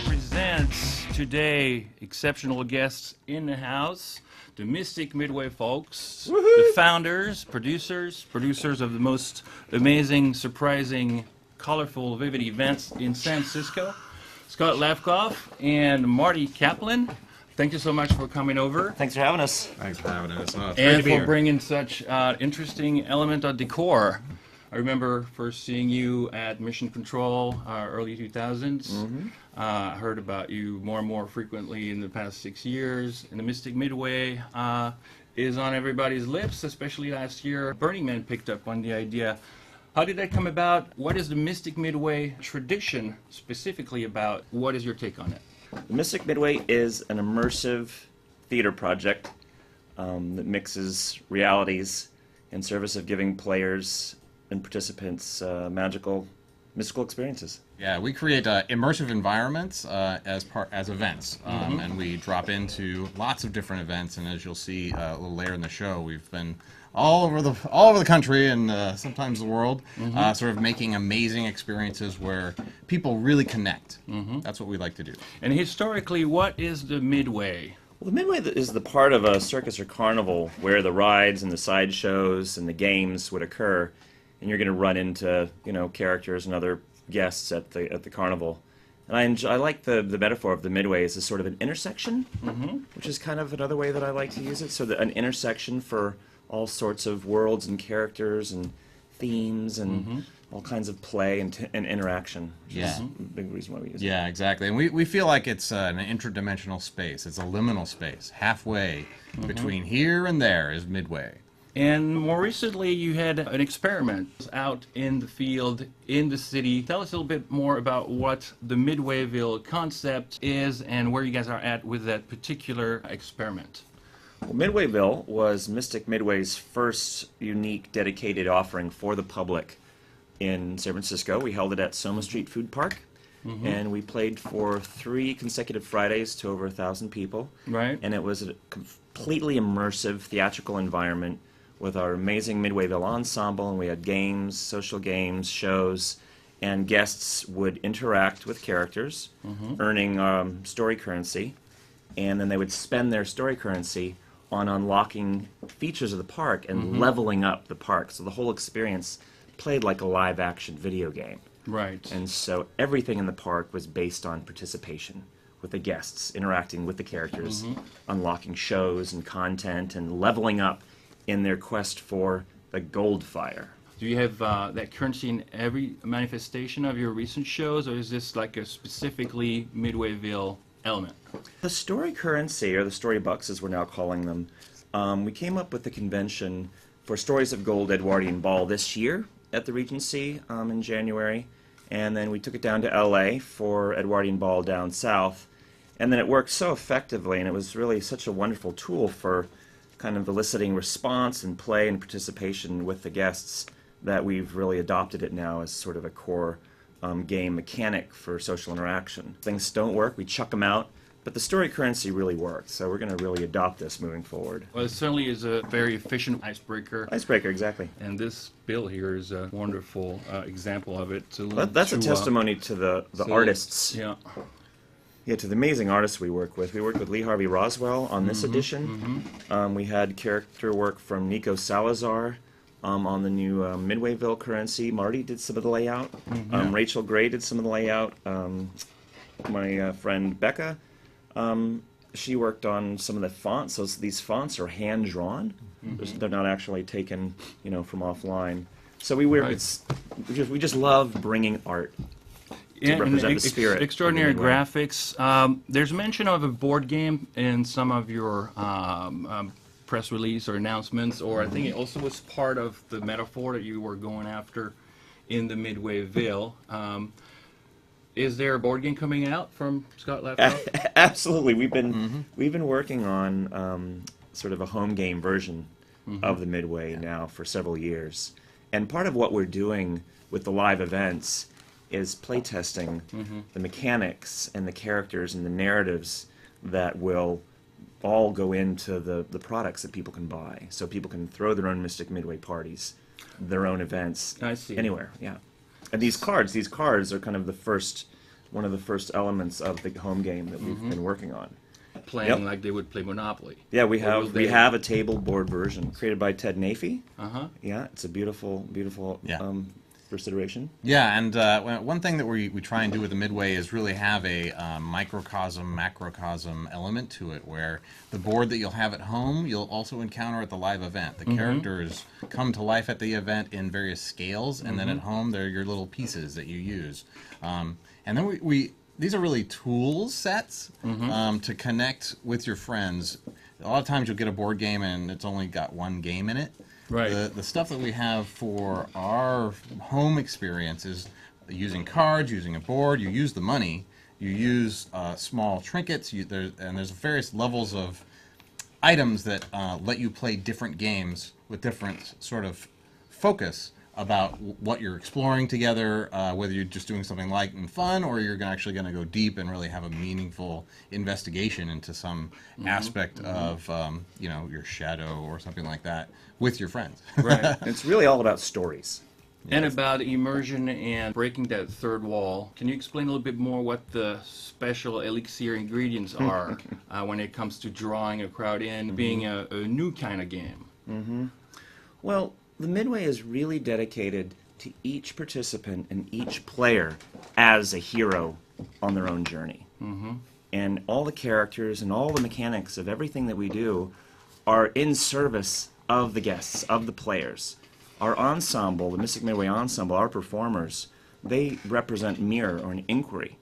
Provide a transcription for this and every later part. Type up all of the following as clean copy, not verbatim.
presents today exceptional guests in the house, the Mystic Midway folks, the founders, producers of the most amazing, surprising, colorful, vivid events in San Francisco, Skot, Levkoff, and Marty Caplan. Thank you so much for coming over. Thanks for having us. Thanks for having us. Oh, it's great And to be for here. bringing such interesting element of decor. I remember first seeing you at Mission Control, early 2000s. I heard about you more and more frequently in the past 6 years. And the Mystic Midway is on everybody's lips, especially last year. Burning Man picked up on the idea. How did that come about? What is the Mystic Midway tradition specifically about? What is your take on it? The Mystic Midway is an immersive theater project that mixes realities in service of giving players and participants magical, mystical experiences. Yeah, we create immersive environments as events, and we drop into lots of different events. And as you'll see a little later in the show, we've been all over the country and sometimes the world, sort of making amazing experiences where people really connect. That's what we like to do. And historically, what is the Midway? Well, the Midway is the part of a circus or carnival where the rides and the sideshows and the games would occur, and you're going to run into characters and other guests at the carnival. And I like the metaphor of the Midway as a sort of an intersection, which is kind of another way that I like to use it. So an intersection for all sorts of worlds and characters and themes and all kinds of play and interaction. Which is a big reason why we use it. Yeah, exactly. And we feel like it's an interdimensional space. It's a liminal space. Halfway between here and there is Midway. And more recently, you had an experiment out in the field, in the city. Tell us a little bit more about what the Midwayville concept is and where you guys are at with that particular experiment. Well, Midwayville was Mystic Midway's first unique dedicated offering for the public in San Francisco. We held it at Soma Street Food Park, and we played for 3 consecutive Fridays to over 1,000 people. Right. And it was a completely immersive theatrical environment with our amazing Midwayville ensemble, and we had games, social games, shows, and guests would interact with characters, earning story currency, and then they would spend their story currency on unlocking features of the park and leveling up the park. So the whole experience played like a live-action video game. Right. And so everything in the park was based on participation with the guests, interacting with the characters, unlocking shows and content, and leveling up in their quest for the gold fire. Do you have that currency in every manifestation of your recent shows, or is this like a specifically Midwayville element? The story currency, or the story bucks as we're now calling them, we came up with the convention for Stories of Gold Edwardian Ball this year at the Regency in January, and then we took it down to LA for Edwardian Ball down south, and then it worked so effectively, and it was really such a wonderful tool for kind of eliciting response and play and participation with the guests that we've really adopted it now as sort of a core game mechanic for social interaction. Things don't work, we chuck them out, but the story currency really works, so we're going to really adopt this moving forward. Well, it certainly is a very efficient icebreaker. Icebreaker, exactly. And this bill here is a wonderful example of it. That's a testimony to the artists. Yeah. Yeah, to the amazing artists we work with. We worked with Lee Harvey Roswell on this edition. We had character work from Nico Salazar on the new Midwayville currency. Marty did some of the layout. Rachel Gray did some of the layout. My friend Becca, she worked on some of the fonts. So these fonts are hand-drawn. They're not actually taken, from offline. So we just love bringing art to represent the spirit. Extraordinary of the Midway. graphics. There's mention of a board game in some of your press release or announcements, or I think it also was part of the metaphor that you were going after in the Midwayville. Is there a board game coming out from Skot Levkoff? Absolutely. We've been working on sort of a home game version of the Midway now for several years. And part of what we're doing with the live events is playtesting the mechanics and the characters and the narratives that will all go into the products that people can buy. So people can throw their own Mystic Midway parties, their own events, I see. anywhere, yeah. And these cards are kind of the first one of the first elements of the home game that we've been working on. Playing Yep. like they would play Monopoly. Yeah, we Or will have they- a table board version created by Ted Nafee. Uh-huh. Yeah, it's a beautiful Yeah. first iteration. Yeah, and one thing that we try and do with the Midway is really have a microcosm, macrocosm element to it, where the board that you'll have at home, you'll also encounter at the live event. The characters come to life at the event in various scales, and then at home, they're your little pieces that you use. And then these are really tool sets to connect with your friends. A lot of times you'll get a board game and it's only got one game in it. Right. The stuff that we have for our home experience is using cards, using a board. You use the money. You use small trinkets. There's various levels of items that let you play different games with different sort of focus about what you're exploring together, whether you're just doing something light and fun, or you're actually going to go deep and really have a meaningful investigation into some aspect of, your shadow or something like that with your friends. Right. It's really all about stories. And about immersion and breaking that third wall. Can you explain a little bit more what the special elixir ingredients are when it comes to drawing a crowd in, being a new kind of game? Well, the Midway is really dedicated to each participant and each player as a hero on their own journey. And all the characters and all the mechanics of everything that we do are in service of the guests, of the players. Our ensemble, the Mystic Midway ensemble, our performers, they represent mirror or an inquiry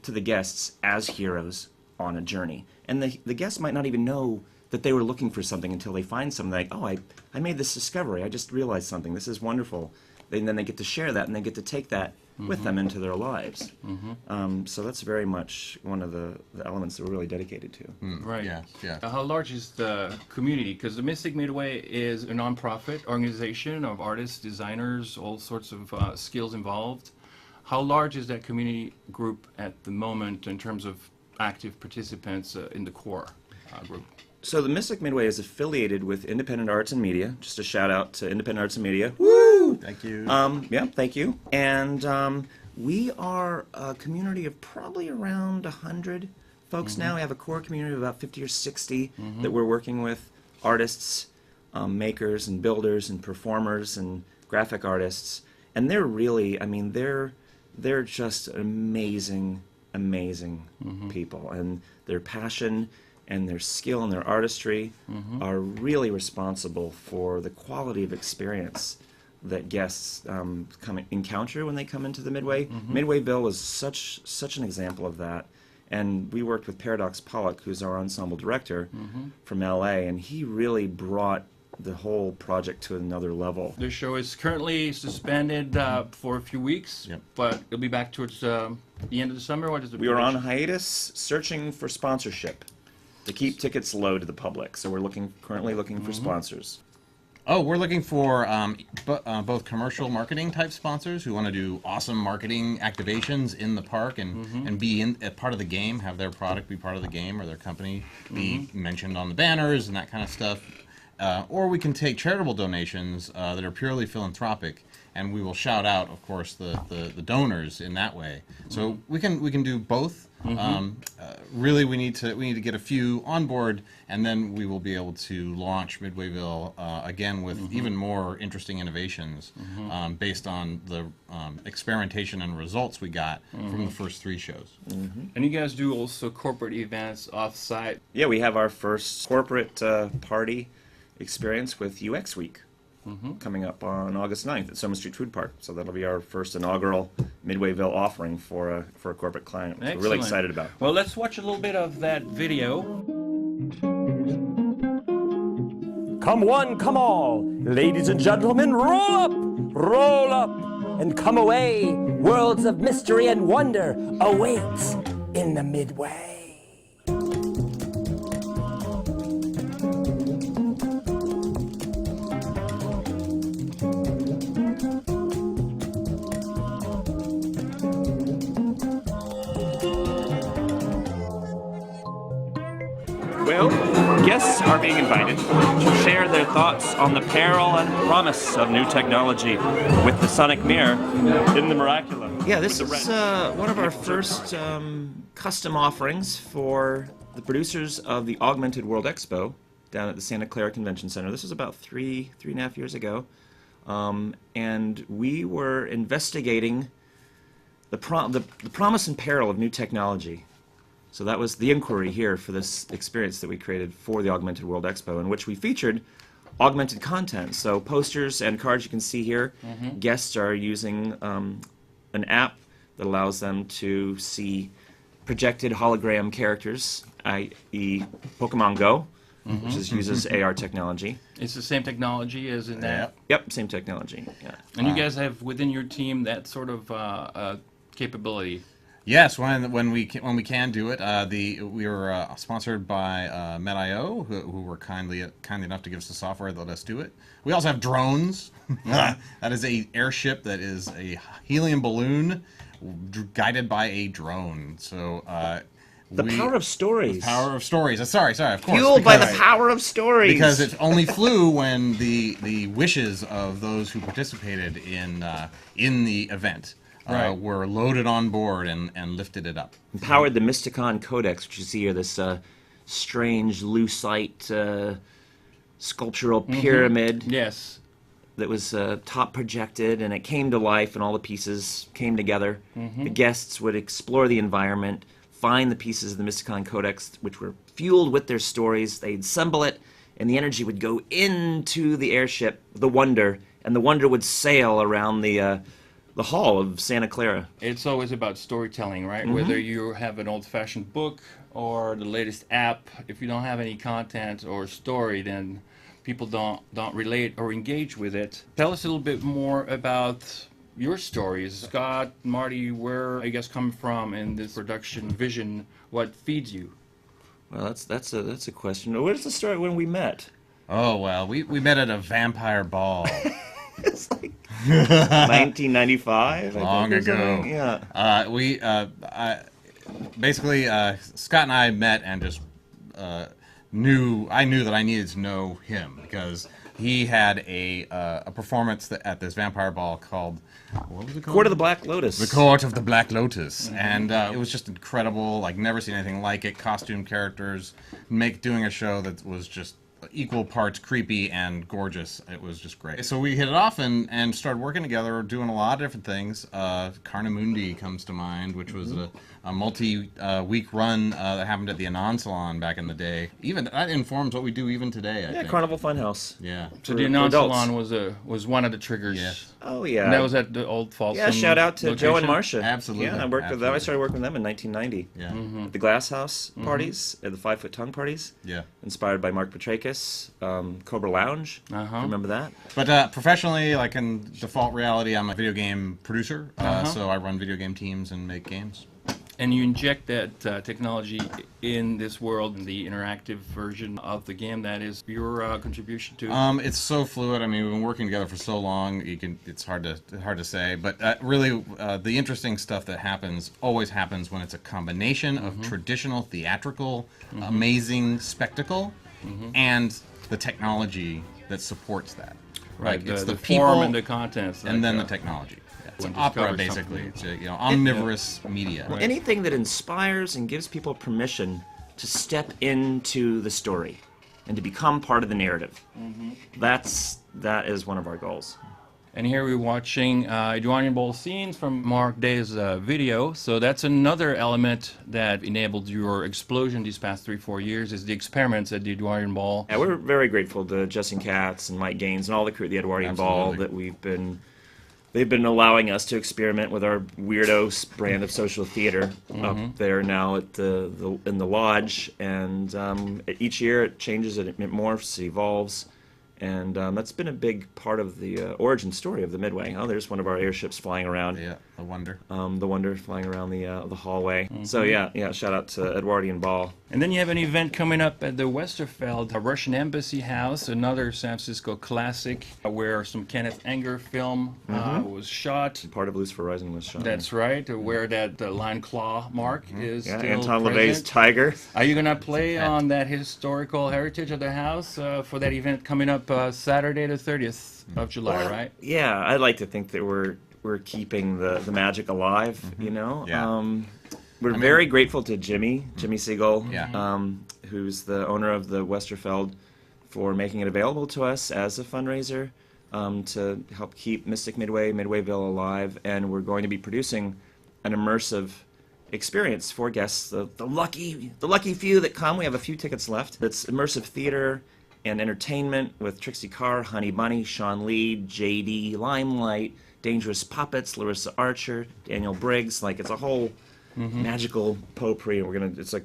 to the guests as heroes on a journey. And the guests might not even know that they were looking for something until they find something like, oh, I made this discovery. I just realized something. This is wonderful. And then they get to share that, and they get to take that with them into their lives. So that's very much one of the elements that we're really dedicated to. Right. Yeah. How large is the community? Because the Mystic Midway is a nonprofit organization of artists, designers, all sorts of skills involved. How large is that community group at the moment in terms of active participants in the core group? So the Mystic Midway is affiliated with Independent Arts and Media. Just a shout out to Independent Arts and Media. Woo! Thank you. Yeah, thank you. And we are a community of probably around 100 folks now. We have a core community of about 50 or 60 that we're working with, artists, makers and builders and performers and graphic artists. And they're really, they're just amazing people. And their passion and their skill and their artistry are really responsible for the quality of experience that guests encounter when they come into the Midway. Midwayville was such an example of that. And we worked with Paradox Pollock, who's our ensemble director from LA, and he really brought the whole project to another level. The show is currently suspended for a few weeks, but it'll be back towards the end of the summer. What is the We were on prediction? hiatus searching for sponsorship to keep tickets low to the public. So we're currently looking for sponsors. Oh, we're looking for both commercial marketing type sponsors who want to do awesome marketing activations in the park and be a part of the game, have their product be part of the game or their company be mentioned on the banners and that kind of stuff. Or we can take charitable donations that are purely philanthropic, and we will shout out, of course, the donors in that way. So we can do both. Really, we need to get a few on board, and then we will be able to launch Midwayville again with even more interesting innovations based on the experimentation and results we got from the first 3 shows. And you guys do also corporate events off-site. Yeah, we have our first corporate party experience with UX Week coming up on August 9th at Summer Street Food Park. So that'll be our first inaugural Midwayville offering for a corporate client, which we're really Excellent. excited about. Well, let's watch a little bit of that video. Come one, come all, ladies and gentlemen, roll up, and come away. Worlds of mystery and wonder awaits in the Midway. Well, Guests are being invited to share their thoughts on the peril and promise of new technology with the Sonic Mirror in the Miracula. Yeah, this is one of our first custom offerings for the producers of the Augmented World Expo down at the Santa Clara Convention Center. This was about three and a half years ago. And we were investigating the promise and peril of new technology. So that was the inquiry here for this experience that we created for the Augmented World Expo, in which we featured augmented content. So posters and cards you can see here. Guests are using an app that allows them to see projected hologram characters, i.e. Pokemon Go, which uses AR technology. It's the same technology as in that. Yep, same technology. Yeah. And you guys have within your team that sort of capability. Yes, when we can do it. We were sponsored by Med.io, who were kind enough to give us the software that let us do it. We also have drones. That is a airship that is a helium balloon guided by a drone. So the power of stories. The power of stories. Sorry, of course. Fueled by the power of stories. Because it only flew when the wishes of those who participated in the event. Were loaded on board and lifted it up. Powered the Mysticon Codex, which you see here, this strange lucite sculptural pyramid. Yes. That was top projected, and it came to life, and all the pieces came together. The guests would explore the environment, find the pieces of the Mysticon Codex, which were fueled with their stories. They'd assemble it, and the energy would go into the airship, the Wonder, and the Wonder would sail around the hall of Santa Clara. It's always about storytelling, right? Whether you have an old-fashioned book or the latest app, if you don't have any content or story, then people don't relate or engage with it. Tell us a little bit more about your stories. Skot, Marty, where I guess come from in this production vision? What feeds you? Well, that's a question. Where's the story when we met? Oh well, we met at a vampire ball. It's like 1995. Long ago. Yeah. Basically, Skot and I met and just knew that I needed to know him because he had a performance at this vampire ball called, what was it called? Court of the Black Lotus. The Court of the Black Lotus, and it was just incredible. Like never seen anything like it. Costume characters, doing a show that was just equal parts creepy and gorgeous. It was just great. So we hit it off and started working together, doing a lot of different things. Carnamundi comes to mind, which was a multi-week run that happened at the Anon Salon back in the day. Even that informs what we do even today, I think. Carnival Funhouse. Yeah. So the Anon Salon was one of the triggers. Yes. Oh, yeah. And that was at the old Folsom. Yeah, shout out to Joe and location? Marcia. Absolutely. Yeah, I worked with them. I started working with them in 1990. Yeah. At the Glass House parties, at the 5 Foot Tongue parties. Yeah. Inspired by Mark Petrakis, Cobra Lounge. Remember that? But professionally, like in default reality, I'm a video game producer. So I run video game teams and make games. And you inject that technology in this world, in the interactive version of the game. That is your contribution to it? It's so fluid. I mean, we've been working together for so long. It's hard to say. But really, the interesting stuff that always happens when it's a combination of traditional theatrical, amazing spectacle, and the technology that supports that. Right. Like, it's the people form and the contents. and then the technology. It's an opera, basically. It's a omnivorous media. Well, anything that inspires and gives people permission to step into the story and to become part of the narrative. That is one of our goals. And here we're watching Edwardian Bowl scenes from Mark Day's video. So that's another element that enabled your explosion these past 3-4 years, is the experiments at the Edwardian Ball. Yeah, we're very grateful to Justin Katz and Mike Gaines and all the crew at the Edwardian Ball that they've been allowing us to experiment with our weirdo brand of social theater up there now at in the lodge, and each year it changes, it morphs, it evolves, and that's been a big part of the origin story of the Midway. Oh, there's one of our airships flying around. Yeah. the Wonder flying around the hallway. So yeah, shout out to Edwardian Ball. And then you have an event coming up at the Westerveld, a Russian Embassy House, another San Francisco classic, where some Kenneth Anger film was shot. Part of Loose Horizon was shot. That's right, where that lion claw mark is Yeah, still Anton present. LaVey's Tiger. Are you going to play on that historical heritage of the house for that event coming up Saturday the 30th of July, right? Yeah, I'd like to think that we're keeping the magic alive, you know? Yeah. We're very grateful to Jimmy Siegel, Yeah. who's the owner of the Westerveld, for making it available to us as a fundraiser to help keep Mystic Midwayville alive. And we're going to be producing an immersive experience for guests, the lucky few that come. We have a few tickets left. It's immersive theater and entertainment with Trixie Carr, Honey Bunny, Sean Lee, JD, Limelight, Dangerous Puppets, Larissa Archer, Daniel Briggs. Like, it's a whole magical potpourri, and it's like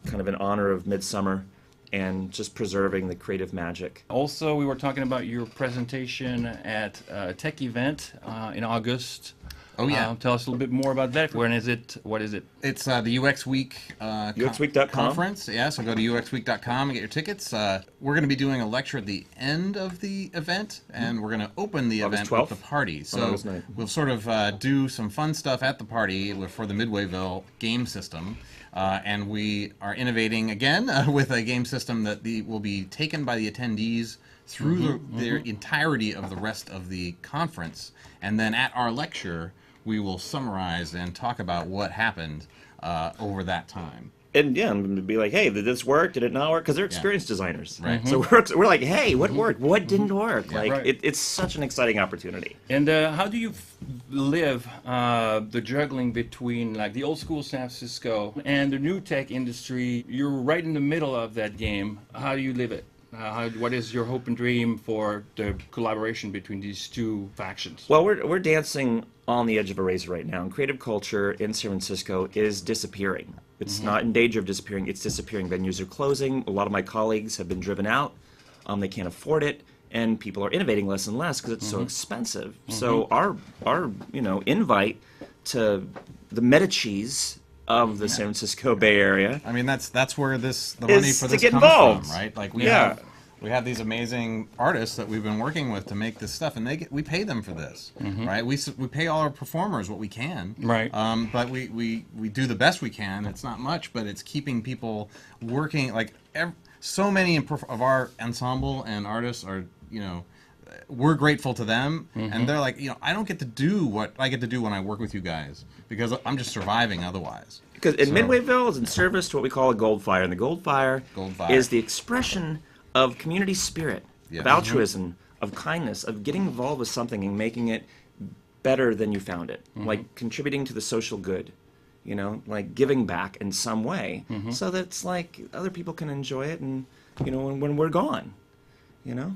kind of in honor of Midsummer and just preserving the creative magic. Also, we were talking about your presentation at a tech event in August. Oh, yeah. Tell us a little bit more about that. When is it? What is it? It's the UX Week UXweek.com. conference. Yeah, so go to uxweek.com and get your tickets. We're going to be doing a lecture at the end of the event, and we're going to open the August event 12th? with the party. So August 9th. we'll sort of do some fun stuff at the party for the Midwayville game system. And we are innovating again with a game system that will be taken by the attendees through their entirety of the rest of the conference. And then at our lecture, we will summarize and talk about what happened over that time. And yeah, and be like, hey, did this work? Did it not work? Because they're experienced designers. Right. So we're like, hey, what worked? What didn't work? Like, Right. it's such an exciting opportunity. And how do you live the juggling between like the old school San Francisco and the new tech industry? You're right in the middle of that game. How do you live it? What is your hope and dream for the collaboration between these two factions? Well, we're dancing on the edge of a razor right now, and creative culture in San Francisco is disappearing. It's not in danger of disappearing. It's disappearing. Venues are closing. A lot of my colleagues have been driven out. They can't afford it, and people are innovating less and less because it's so expensive. So our invite to the Medicis of the San Francisco Bay Area. I mean, that's where the Is money for to this get comes involved. from, right? Like we have these amazing artists that we've been working with to make this stuff, and we pay them for this, right? We pay all our performers what we can, Right. But we do the best we can. It's not much, but it's keeping people working. Like so many of our ensemble and artists are, we're grateful to them, and they're like, I don't get to do what I get to do when I work with you guys because I'm just surviving otherwise. Because in Midwayville is in service to what we call a gold fire, and the gold fire is the expression of community spirit, of altruism, of kindness, of getting involved with something and making it better than you found it, like contributing to the social good, like giving back in some way, so that it's like other people can enjoy it, and when we're gone, Yeah.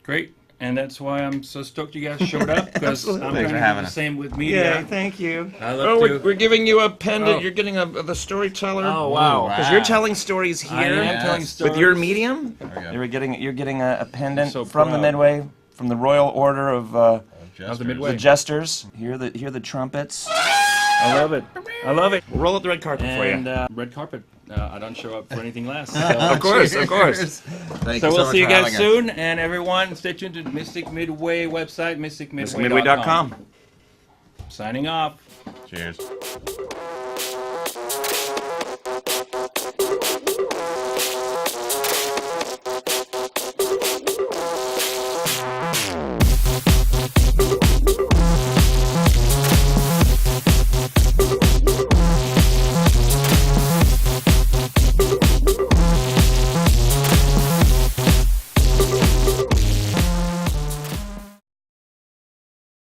Great. And that's why I'm so stoked you guys showed up, because I'm Absolutely. going to for do having the us. same with media. Yeah, thank you. I love to. we're giving you a pendant. Oh. You're getting the storyteller. Oh, wow. Because you're telling stories here I am Yes. telling stories. with your medium. we go. You're getting a pendant so from the proud. Midway, from the Royal Order of Of the Midway. the Jesters. Hear the trumpets. I love it. I love it. We'll roll up the red carpet for And you. red carpet. I don't show up for anything less. Of course, of course. Thank So you we'll much see you for guys having us. soon. And everyone, stay tuned to Mystic Midway website, mysticmidway.com. MysticMidway.com. Signing off. Cheers.